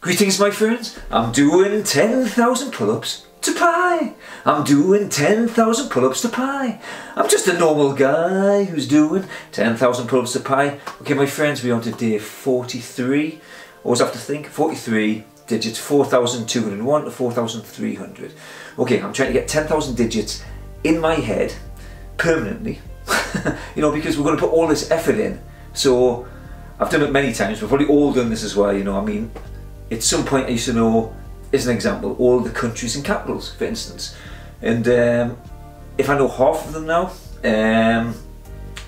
Greetings my friends, I'm doing 10,000 pull-ups to pi. I'm doing 10,000 pull-ups to pi. I'm just a normal guy who's doing 10,000 pull-ups to pi. Okay my friends, we're on to day 43. Always have to think, 43 digits, 4,201 to 4,300. Okay, I'm trying to get 10,000 digits in my head permanently. You know, because we're going to put all this effort in. So I've done it many times, we've probably all done this as well, you know, I mean, at some point I used to know, as an example, all the countries and capitals, for instance. And if I know half of them now, then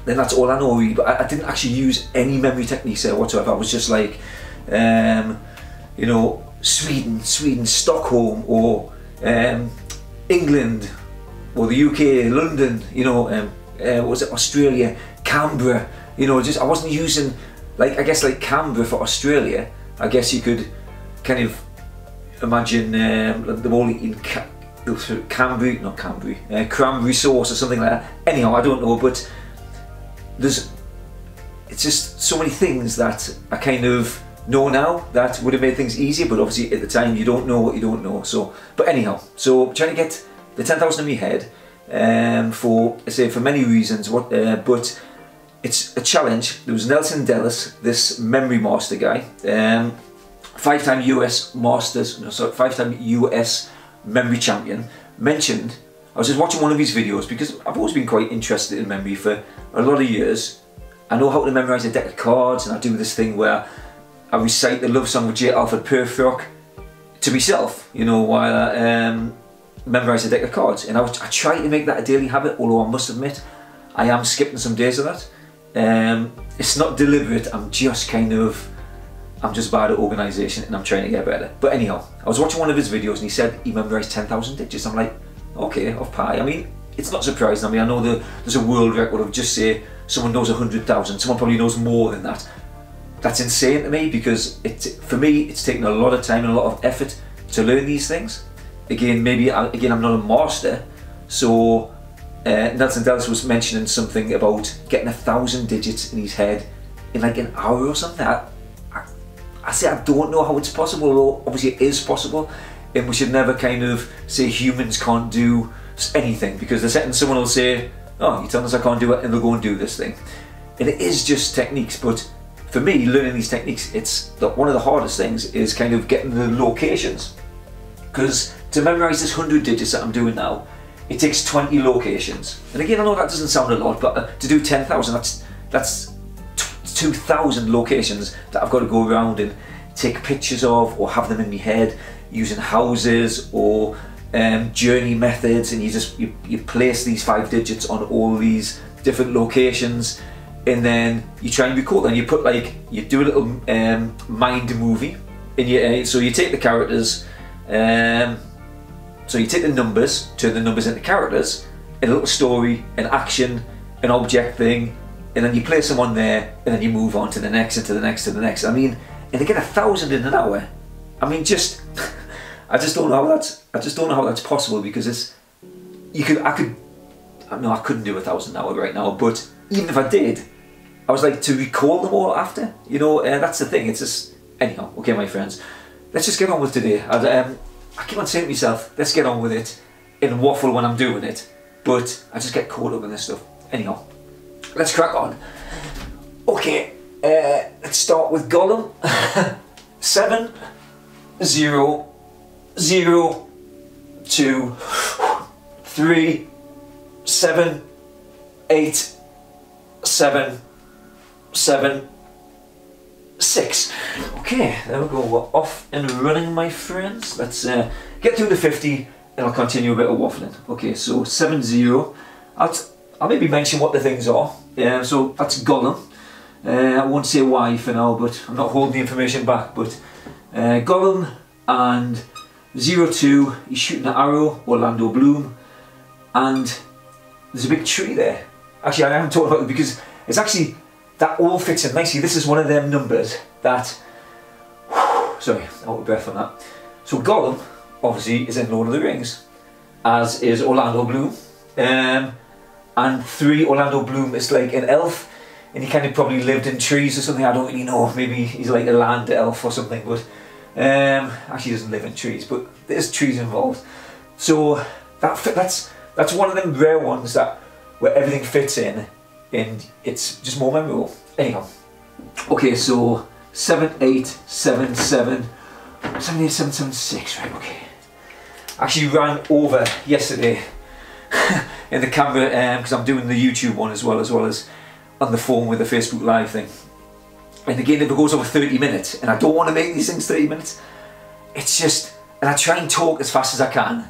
that's all I know really. But I didn't actually use any memory techniques there whatsoever. I was just like, you know, Sweden, Stockholm, or England, or the UK, London, you know, what was it, Australia, Canberra, you know, just I wasn't using, like, I guess like Canberra for Australia, I guess you could kind of imagine them all eating cranberry sauce or something like that. Anyhow, I don't know, but it's just so many things that I kind of know now that would have made things easier, but obviously at the time you don't know what you don't know. So, but anyhow, so trying to get the 10,000 in my head for many reasons. But it's a challenge. There was Nelson Delis, this memory master guy, five-time US memory champion, mentioned, I was just watching one of his videos because I've always been quite interested in memory for a lot of years. I know how to memorise a deck of cards, and I do this thing where I recite the love song with J. Alfred Perthrock to myself, you know, while I memorise a deck of cards. And I try to make that a daily habit, although I must admit I am skipping some days of that. It's not deliberate, I'm just bad at organisation and I'm trying to get better. But anyhow, I was watching one of his videos and he said he memorised 10,000 digits. I'm like, okay, of pi. I mean, it's not surprising. I mean, I know there's a world record of, just say someone knows 100,000, someone probably knows more than that. That's insane to me because for me it's taken a lot of time and a lot of effort to learn these things. Again, I'm not a master, so Nelson Delis was mentioning something about getting 1,000 digits in his head in like an hour or something. I say I don't know how it's possible, although obviously it is possible, and we should never kind of say humans can't do anything, because the second someone will say, oh, you're telling us I can't do it, and they'll go and do this thing. And it is just techniques, but for me, learning these techniques, one of the hardest things is kind of getting the locations. Because to memorise this 100 digits that I'm doing now, it takes 20 locations. And again, I know that doesn't sound a lot, but to do 10,000, that's 2,000 locations that I've got to go around and take pictures of, or have them in my head, using houses or journey methods, and you place these 5 digits on all these different locations, and then you try and record them. You put you do a little mind movie in your so you take the characters, so you take the numbers, turn the numbers into characters, a little story, an action, an object thing, and then you place them on there, and then you move on to the next, and to the next, to the next. I mean, and to get 1,000 in an hour, I mean, I just don't know how that's possible, because I couldn't do 1,000 an hour right now, but even if I did, I was like, to recall them all after, you know, that's the thing. It's just, anyhow, okay my friends, let's just get on with today. I keep on saying to myself, let's get on with it, and waffle when I'm doing it, but I just get caught up in this stuff. Anyhow, let's crack on. Okay, let's start with Gollum. 7 0 0 2 3 7 8 7 7 6. Okay, there we go, we're off and running my friends. Let's get through the 50 and I'll continue a bit of waffling. Okay, so 7 0. I'll maybe mention what the things are. So that's Gollum. I won't say why for now, but I'm not holding the information back. But Gollum, and 02, he's shooting an arrow, Orlando Bloom, and there's a big tree there. Actually, I haven't talked about it because it's actually, that all fits in nicely. This is one of them numbers that, sorry, out of breath on that. So Gollum, obviously, is in Lord of the Rings, as is Orlando Bloom. And 3, Orlando Bloom is like an elf, and he kind of probably lived in trees or something, I don't really know, maybe he's like a land elf or something, but Actually doesn't live in trees, but there's trees involved. So that's one of them rare ones that where everything fits in and it's just more memorable. Anyhow, okay, so 7, 8, 7, 7, 7, 8, 7, 7, 6, right, okay. Actually ran over yesterday in the camera because I'm doing the YouTube one as well as on the phone with the Facebook Live thing. And again, if it goes over 30 minutes, and I don't want to make these things 30 minutes, it's just, and I try and talk as fast as I can,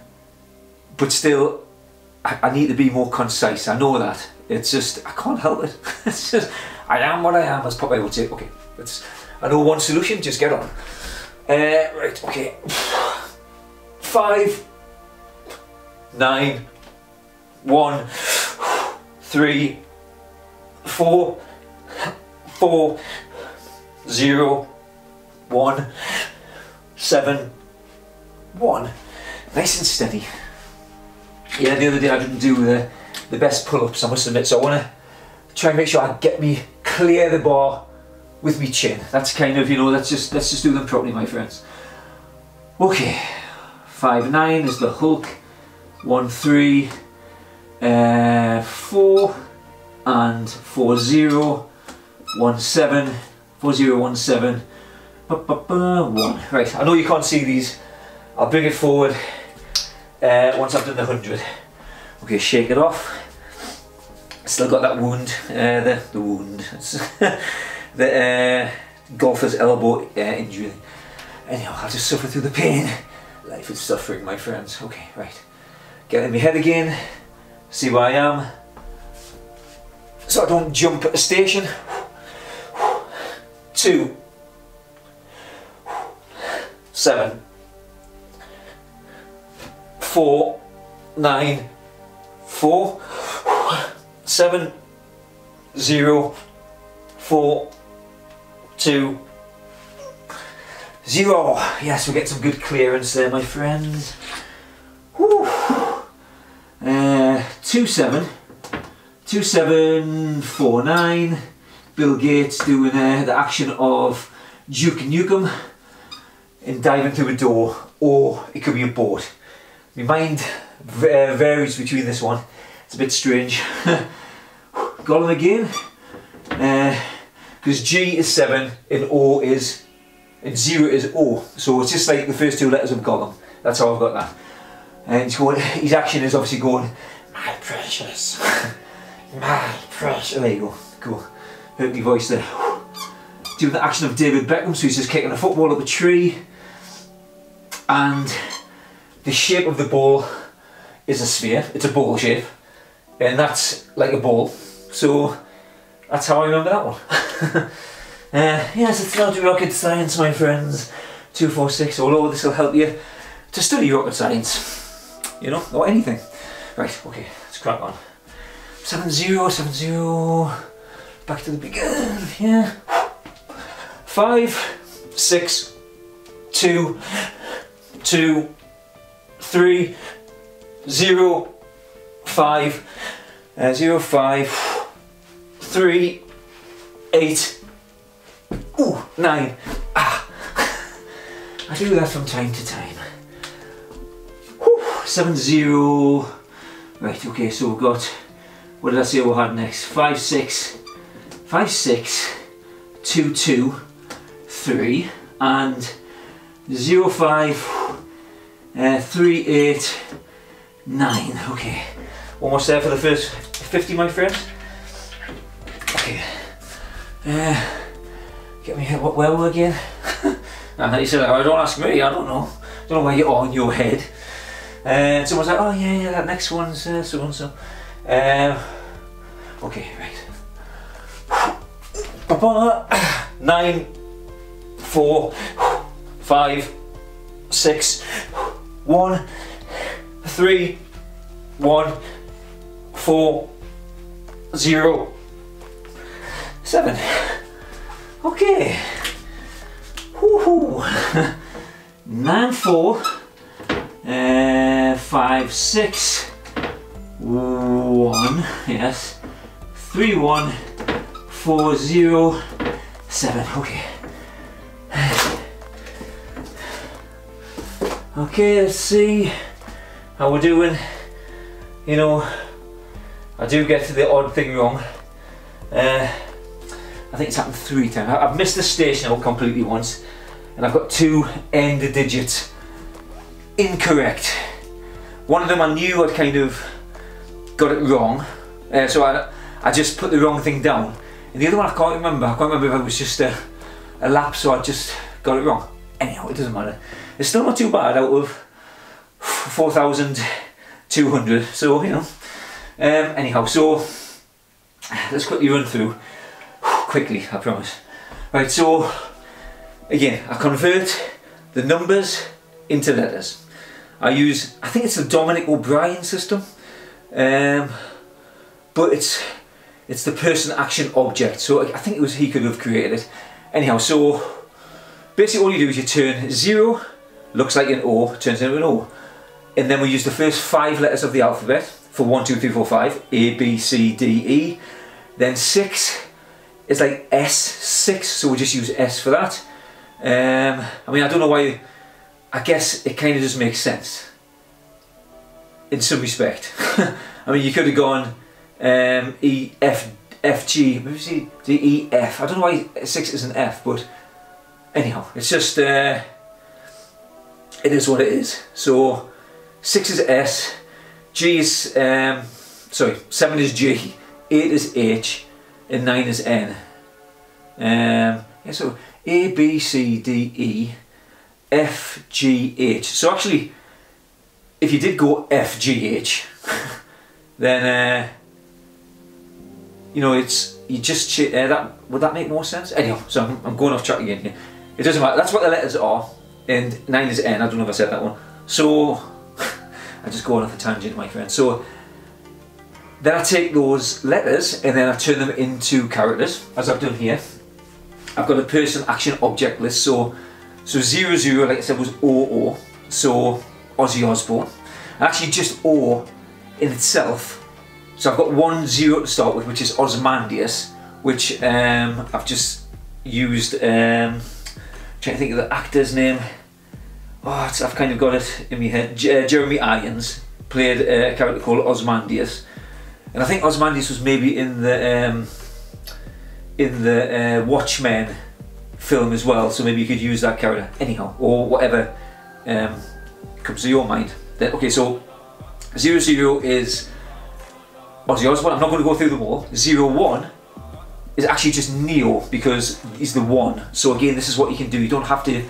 but still, I need to be more concise. I know that. It's just, I can't help it. It's just, I am what I am, as Popeye would say. Okay, I know one solution, just get on. Right, okay. 5, 9, 1, 3, 4, 4, 0, 1, 7, 1. Nice and steady. Yeah, the other day I didn't do the best pull-ups, I must admit, so I want to try and make sure I get me clear the bar with me chin. That's kind of, you know, let's just do them properly, my friends. Okay, 5, 9 is the Hulk, 1, 3, 4, and 4, 0, 1, 7, 4, 0, 1, 7, 1. Right, I know you can't see these. I'll bring it forward once I've done the 100. Okay, shake it off. Still got that wound, the wound, the golfer's elbow injury. Anyhow, I'll just suffer through the pain. Life is suffering, my friends. Okay, right. Get in my head again, see where I am, so I don't jump at a station. 2, 7, 4, 9, 4, 7, 0, 4, 2, 0. Yes, we get some good clearance there, my friends. Whew. 2, 7, 2, 7, 4, 9. Bill Gates doing the action of Duke Nukem and diving through a door, or it could be a boat. My mind varies between this one. It's a bit strange. Got him again, because G is 7 and O is, and 0 is O. So it's just like the first 2 letters of Gollum. That's how I've got that. And he's going, his action is obviously going, my precious, my precious. There you go, cool. Hurt my voice there. Doing the action of David Beckham, so he's just kicking a football up a tree. And the shape of the ball is a sphere, it's a bowl shape. And that's like a ball. So that's how I remember that one. Yes, it's not rocket science, my friends. 2, 4, 6, although this will help you to study rocket science. You know, or anything. Right, okay, let's crack on. 7, 0, 7, 0. Back to the beginning, yeah. 5, 6, 2, 2, 3, 0, 5, 0, 5, 3, 8, ooh, 9. Ah. I do that from time to time. Whew. 7, 0. Right, okay, so we've got, what did I say we had next? 5, 6, 5, 6, 2, 2, 3, and 0, 5, 3, 8, 9. Okay, almost there for the first 50, my friends. Okay, get me here. Where were we again? And he said, oh, don't ask me. I don't know. Don't know where you're on your head. And someone's like, oh yeah, that next one's so and so. Okay, right. 9, 4, 5, 6, 1, 3, 1, 4, 0, 7. Okay. Woohoo. 9, 4, 5, 6, 1. Yes. 3, 1, 4, 0, 7. Okay. Okay, let's see how we're doing. You know, I do get the odd thing wrong. I think it's happened 3 times. I've missed the station out completely once, and I've got 2 end digits incorrect. One of them I knew I'd kind of got it wrong, so I just put the wrong thing down. And the other one I can't remember. I can't remember if it was just a lapse or I just got it wrong. Anyhow, it doesn't matter. It's still not too bad out of 4,200. So you know. Anyhow, so let's quickly run through. Quickly, I promise. Right. So again, I convert the numbers into letters. I think it's the Dominic O'Brien system, but it's the person, action, object. So I think it was he could have created it. Anyhow, so basically all you do is you turn 0, looks like an O, turns into an O, and then we use the first 5 letters of the alphabet for 1, 2, 3, 4, 5, A, B, C, D, E. Then 6 is like S, 6, so we just use S for that. I mean, I don't know why. I guess it kind of just makes sense in some respect. I mean, you could have gone E, F, F, G, maybe see D, E, F. I don't know why 6 is an F, but anyhow, it's just it is what it is. So 6 is S, G is sorry, 7 is G, 8 is H, and 9 is N. Yeah, so A, B, C, D, E, F, G, H. So actually, if you did go F, G, H, then you know, you just that would that make more sense? Anyhow, so I'm going off track again here. It doesn't matter. That's what the letters are, and 9 is N. I don't know if I said that one. So I'm just going off a tangent, my friend. So then I take those letters and then I turn them into characters, as I've done here. I've got a person, action, object list. So 0, 0, like I said, was O, so Ozzy Osbourne. Actually, just O in itself. So I've got 1 0 to start with, which is Ozymandias, which I've just used. Trying to think of the actor's name. Oh, I've kind of got it in my head. Jeremy Irons played a character called Ozymandias, and I think Ozymandias was maybe in the Watchmen film as well, so maybe you could use that character. Anyhow, or whatever comes to your mind. Then, okay, so 0, 0 is Ozzy Osbourne. I'm not going to go through them all. 0, 1 is actually just Neo, because he's the 1. So again, this is what you can do. You don't have to,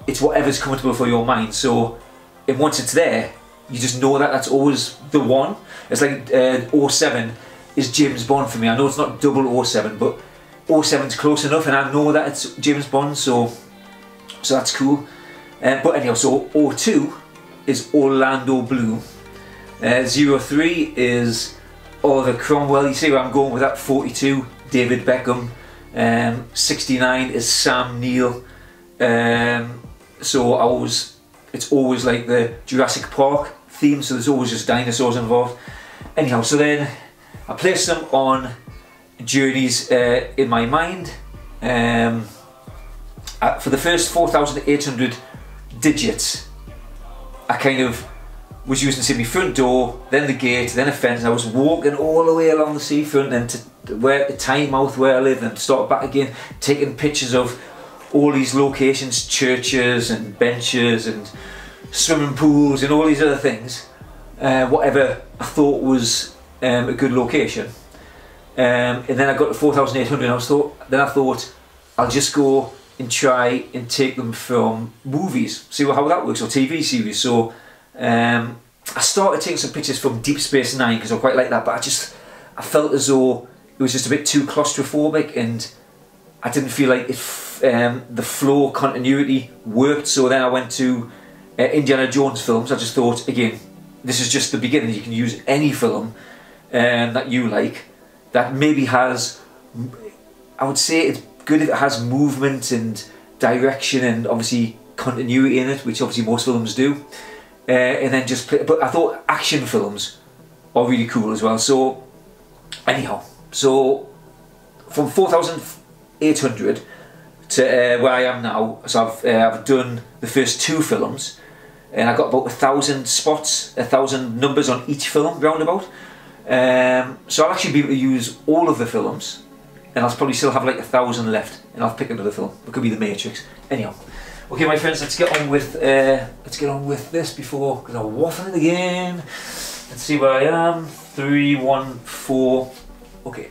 it's whatever's comfortable for your mind. So and once it's there, you just know that that's always the 1. It's like 07 is James Bond for me. I know it's not 007, but 07's close enough, and I know that it's James Bond, so that's cool. But anyhow, so 02 is Orlando Bloom. 03 is Oliver Cromwell. You see where I'm going with that. 42, David Beckham. 69 is Sam Neill. So it's always like the Jurassic Park theme, so there's always just dinosaurs involved. Anyhow, so then I place them on journeys in my mind. For the first 4,800 digits, I kind of was using, say, my front door, then the gate, then a fence, and I was walking all the way along the seafront, and to Tynemouth where I live, and start back again, taking pictures of all these locations, churches and benches and swimming pools and all these other things, whatever I thought was a good location. And then I got to 4,800, and I thought I'll just go and try and take them from movies, see how that works, or TV series. So I started taking some pictures from Deep Space Nine, because I quite like that, but I felt as though it was just a bit too claustrophobic, and I didn't feel like the flow continuity worked. So then I went to Indiana Jones films. I just thought, again, this is just the beginning. You can use any film that you like, that maybe has, I would say it's good if it has movement and direction and obviously continuity in it, which obviously most films do. And then just play, but I thought action films are really cool as well. So anyhow, so from 4,800 to where I am now, so I've done the first 2 films, and I got about 1,000 spots, 1,000 numbers on each film roundabout. So I'll actually be able to use all of the films, and I'll probably still have like 1,000 left, and I'll pick another film. It could be The Matrix. Anyhow, okay, my friends, let's get on with this before, because I'm waffling again. Let's see where I am. 3, 1, 4. Okay,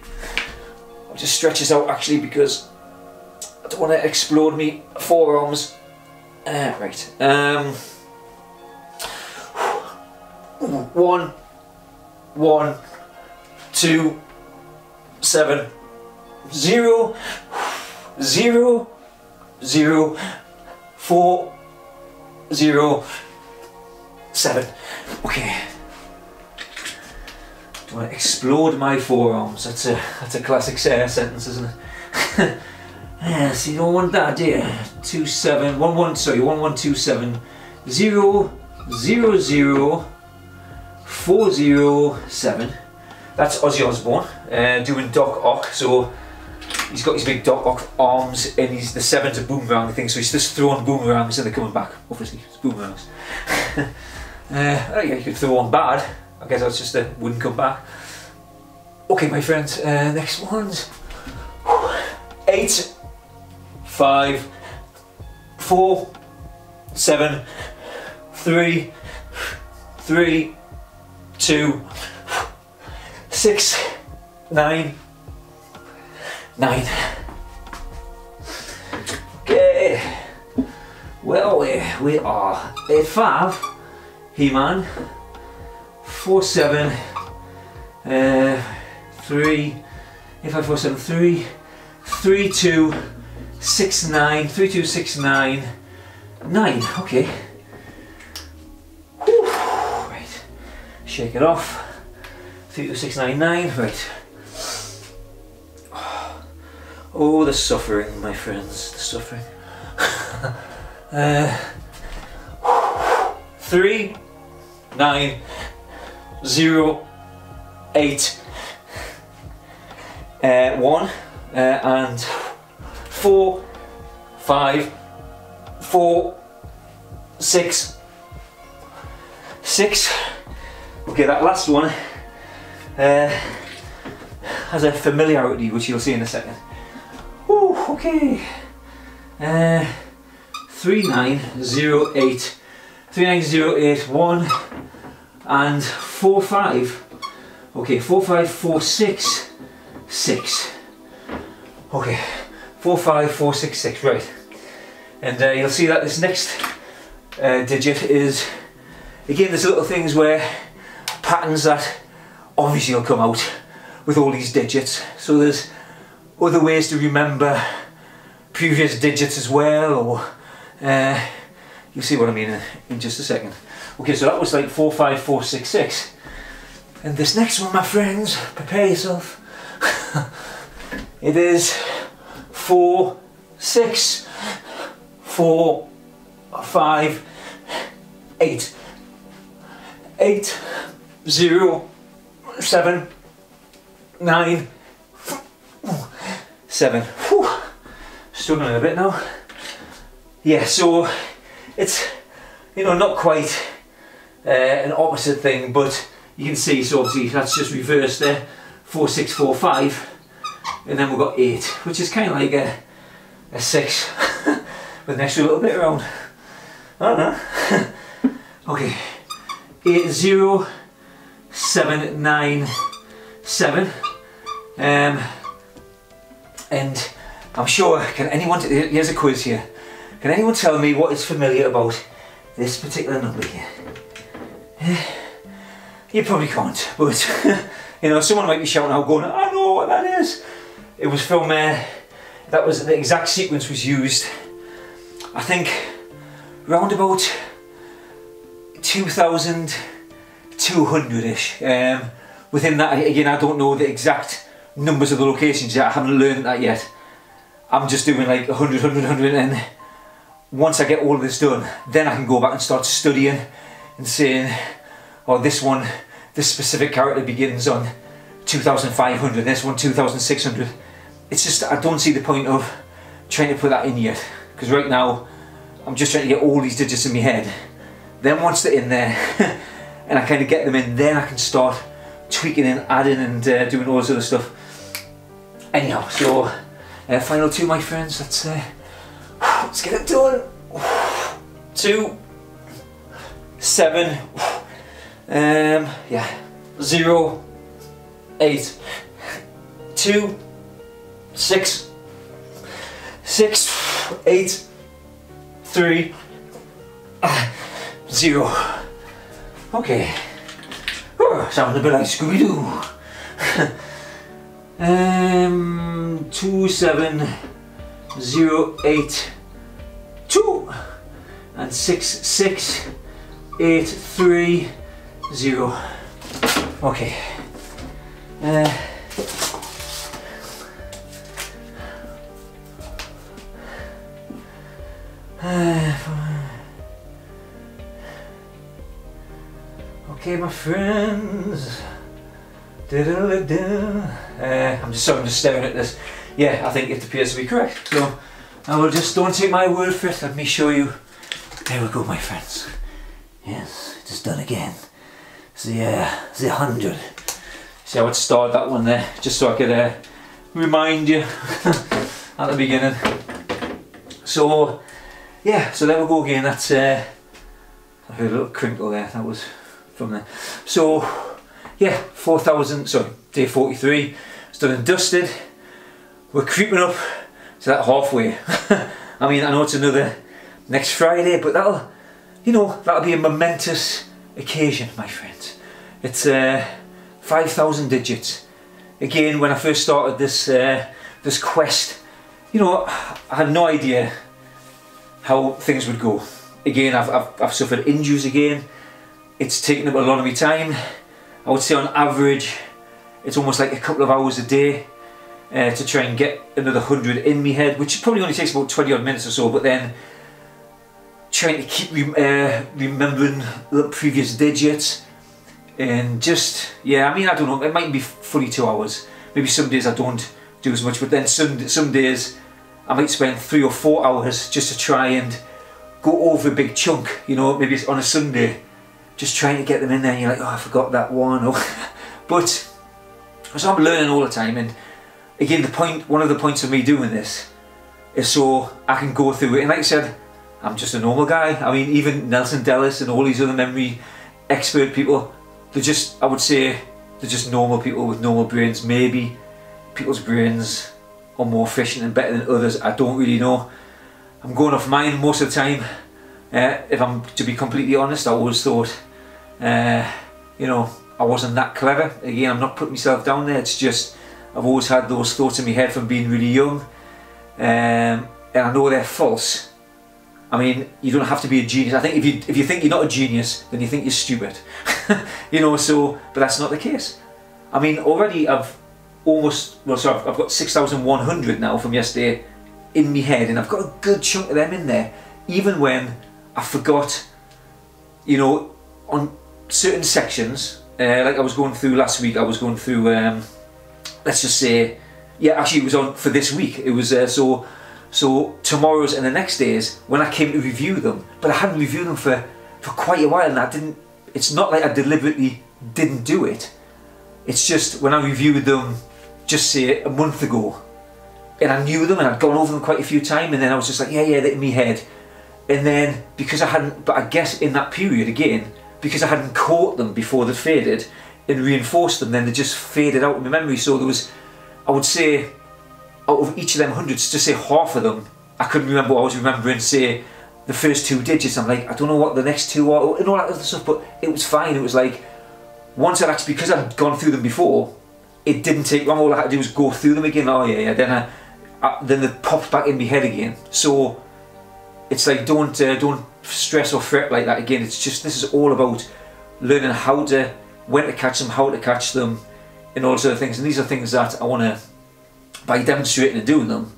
I'll just stretch this out actually because I don't want to explode me forearms. Right. 1, 1, 2, 7, 0, 0, 0, 4, 0, 7. Okay. Don't want to explode my forearms. That's a classic sentence, isn't it? Yeah, so you don't want that, do you? 2, 7, 1, 1, sorry, 1, 1, 2, 7, 0, 0, 0, 4, 0, 7. That's Ozzy Osbourne doing Doc Ock. So he's got his big Doc Ock arms, and the 7's a boomerang thing, so he's just throwing boomerangs and they're coming back. Obviously, it's boomerangs. Yeah, you could throw one bad. I guess that's just it wouldn't come back. Okay, my friends, next one's 8, 5, 4, 7, 3, 3, 2, 6, 9, 9. Okay, well we are 8, 5, He-Man, 4, 7, 3, 8, 5, 4, 7, 3, 3, 2, 6, 9, 3, 2, 6, 9, 9, okay. Whew. Right, shake it off. 3, 2, 6, 9, 9, right. Oh, the suffering, my friends, the suffering. 3, 9, 0, 8, 1, and 4, 5, 4, 6, 6. Okay, that last one has a familiarity which you'll see in a second. Ooh, okay. 3908, 3908, 1, and 4, 5. Okay, 4, 5, 4, 6, 6. Okay, 4, 5, 4, 6, 6, right. And you'll see that this next digit is, again, there's little things where patterns that obviously will come out with all these digits. So there's other ways to remember previous digits as well, or you'll see what I mean in just a second. Okay, so that was like 4, 5, 4, 6, 6. And this next one, my friends, prepare yourself. It is 4, 6, 4, 5, 8, 8, 0, 7, 9, 7. Whew. Struggling a bit now. Yeah, so it's, you know, not quite an opposite thing, but you can see, so obviously that's just reversed there. 4, 6, 4, 5, and then we've got 8, which is kind of like a 6 with an extra little bit around. I don't know. Okay, 8, 0, 7, 9, 7. And I'm sure, can anyone, here's a quiz here. Can anyone tell me what is familiar about this particular number here? You probably can't, but you know, someone might be shouting out going, I know what that is. It was from, that was, the exact sequence was used, I think, round about 2,200-ish. Within that, again, I don't know the exact numbers of the locations yet, I haven't learned that yet. I'm just doing like 100, 100, 100, and once I get all of this done, then I can go back and start studying and saying, oh, this one, this specific character begins on 2,500, this one 2,600. It's just, I don't see the point of trying to put that in yet, because right now I'm just trying to get all these digits in my head Then once they're in there and I kind of get them in, then I can start tweaking and adding and doing all this other stuff. Anyhow, so final 2, my friends. Let's get it done. 2, 7, yeah, 0, 8, 2, 6, 6, 8, 3, 0. Okay. Sounds a bit like Scooby-Doo. 2, 7, 0, 8, 2, and 6, 6, 8, 3, 0. Okay. Okay, my friends. I'm just staring at this. Yeah, I think it appears to be correct. So I will just, don't take my word for it. Let me show you. There we go, my friends. Yes, it is done again. The 100. See how it started that one there, just so I could remind you at the beginning. So yeah, so there we go again. That's I heard a little crinkle there. That was from there. So yeah, 4,000. Sorry, day 43. It's done and dusted. We're creeping up to that halfway. I mean, I know it's another next Friday, but that'll, you know, that'll be a momentous occasion, my friends. It's 5,000 digits. Again, when I first started this this quest, you know, I had no idea how things would go. Again, I've suffered injuries again. It's taken up a lot of my time. I would say on average, it's almost like a couple of hours a day to try and get another 100 in my head, which probably only takes about 20 odd minutes or so, but then trying to keep remembering the previous digits, and just, yeah, I mean, I don't know, it might be fully 2 hours. Maybe some days I don't do as much, but then some days I might spend 3 or 4 hours just to try and go over a big chunk, you know, maybe it's on a Sunday, just trying to get them in there, and you're like, oh, I forgot that one, or but, so I'm learning all the time. And again, one of the points of me doing this is so I can go through it, and like I said, I'm just a normal guy. I mean, even Nelson Delis and all these other memory expert people, they're just, I would say, they're just normal people with normal brains. Maybe people's brains are more efficient and better than others, I don't really know. I'm going off mine most of the time. If I'm to be completely honest, I always thought, you know, I wasn't that clever. Again, I'm not putting myself down there, it's just, I've always had those thoughts in my head from being really young, and I know they're false. I mean, you don't have to be a genius. I think if you think you're not a genius, then you think you're stupid. You know, so, but that's not the case. I mean, already I've got 6,100 now from yesterday in my head, and I've got a good chunk of them in there, even when I forgot, you know, on certain sections, like I was going through last week, I was going through, let's just say, yeah, actually it was on for this week, it was, so tomorrow's and the next days, when I came to review them, but I hadn't reviewed them for quite a while, and it's not like I deliberately didn't do it, it's just when I reviewed them, just say a month ago, and I knew them and I'd gone over them quite a few times, and then I was just like, yeah, they're in my head. And then, because I hadn't, but I guess in that period again, because I hadn't caught them before they faded and reinforced them, then they just faded out of my memory. So there was, I would say, out of each of them hundreds, to say half of them, I couldn't remember what I was remembering, say, the first 2 digits. I'm like, I don't know what the next 2 are, and all that other stuff, but it was fine. It was like, once I'd actually, because I'd gone through them before, it didn't take long. All I had to do was go through them again. Oh yeah, then they popped back in my head again. So it's like, don't stress or fret like that again. It's just, this is all about learning when to catch them, how to catch them, and all those other things. And these are things that I want to, by demonstrating and doing them,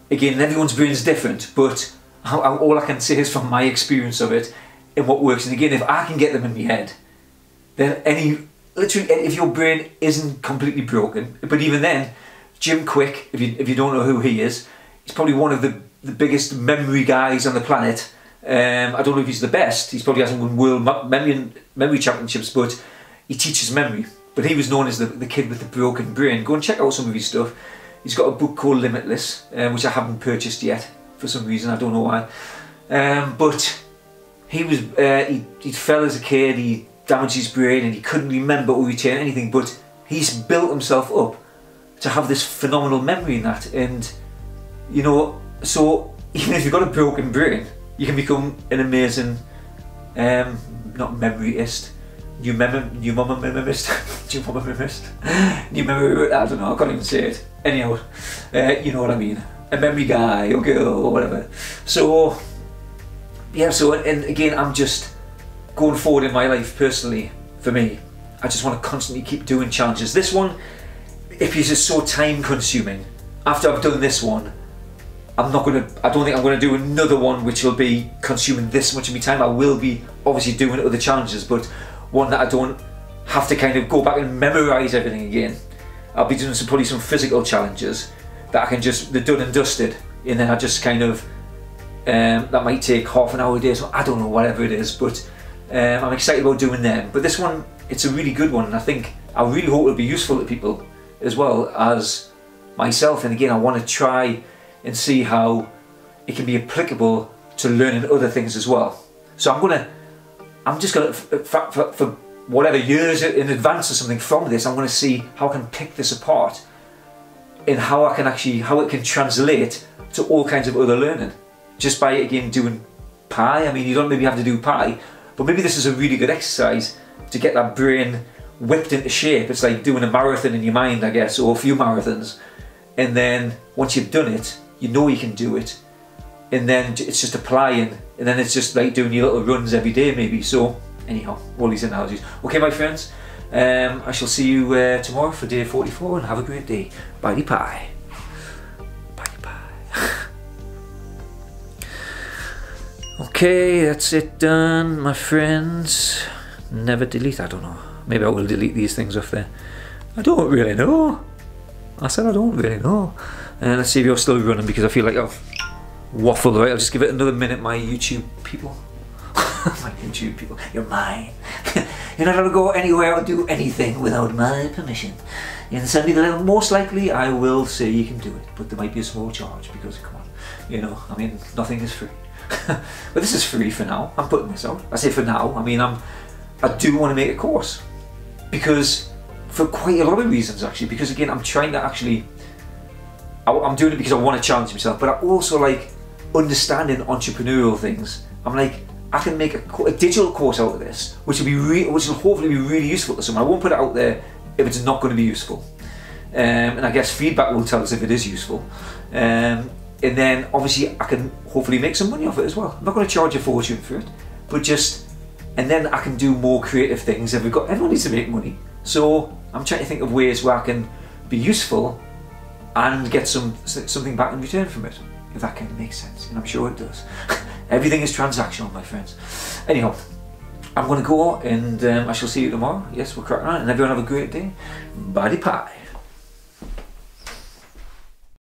again, everyone's brain is different, but all I can say is from my experience of it and what works. And again, if I can get them in my head, then literally, if your brain isn't completely broken, but even then, Jim Quick, if you don't know who he is, he's probably one of the biggest memory guys on the planet. I don't know if he's the best. He probably hasn't won world memory championships, but he teaches memory. But he was known as the kid with the broken brain. Go and check out some of his stuff. He's got a book called Limitless, which I haven't purchased yet for some reason. I don't know why. But he was he fell as a kid. He damaged his brain and he couldn't remember or retain anything. But he's built himself up to have this phenomenal memory in that. And you know, so even if you've got a broken brain, you can become an amazing, not memoryist, new memory memorist, new memory, I don't know, I can't even say it. Anyhow, you know what I mean, a memory guy or girl or whatever. So, yeah, so, and again, I'm just going forward in my life personally, for me, I just want to constantly keep doing challenges. This one, if it's just so time consuming, after I've done this one, I don't think I'm going to do another one which will be consuming this much of my time. I will be obviously doing other challenges, but one that I don't have to kind of go back and memorise everything again. I'll be doing probably some physical challenges that I can just, they're done and dusted, and then I just kind of, that might take half an hour a day, so I don't know, whatever it is, but I'm excited about doing them. But this one, it's a really good one, and I really hope it'll be useful to people as well as myself. And again, I want to try and see how it can be applicable to learning other things as well. So I'm just gonna, for whatever years in advance or something from this, I'm gonna see how I can pick this apart and how it can translate to all kinds of other learning. Just by, again, doing pi. I mean, you don't maybe have to do pi, but maybe this is a really good exercise to get that brain whipped into shape. It's like doing a marathon in your mind, I guess, or a few marathons. And then once you've done it, you know you can do it, and then it's just applying, and then it's just like doing your little runs every day maybe. So anyhow, all these analogies. Okay, my friends, I shall see you tomorrow for day 44, and have a great day. Bye pie. Bye bye. Okay, that's it done, my friends. Never delete, I don't know. Maybe I will delete these things off there. I don't really know. I said I don't really know. Let's see if you're still running, because I feel like I've waffled. Right, I'll just give it another minute, my YouTube people. My YouTube people, you're mine. You're not gonna go anywhere or do anything without my permission. And suddenly, most likely, I will say you can do it, but there might be a small charge, because come on, you know, I mean, nothing is free. But this is free for now. I'm putting this out. I say for now. I mean, I do want to make a course, because for quite a lot of reasons actually. Because again, I'm trying to actually. I'm doing it because I want to challenge myself, but I also like understanding entrepreneurial things. I'm like, I can make a digital course out of this, which will hopefully be really useful to someone. I won't put it out there if it's not going to be useful, and I guess feedback will tell us if it is useful. And then obviously I can hopefully make some money off it as well. I'm not going to charge a fortune for it, but and then I can do more creative things. Everyone needs to make money, so I'm trying to think of ways where I can be useful and get something back in return from it, if that kind of makes sense, and I'm sure it does. Everything is transactional, my friends. Anyhow, I'm going to go, and I shall see you tomorrow. Yes, we're cracking on, and everyone have a great day. Bye pie.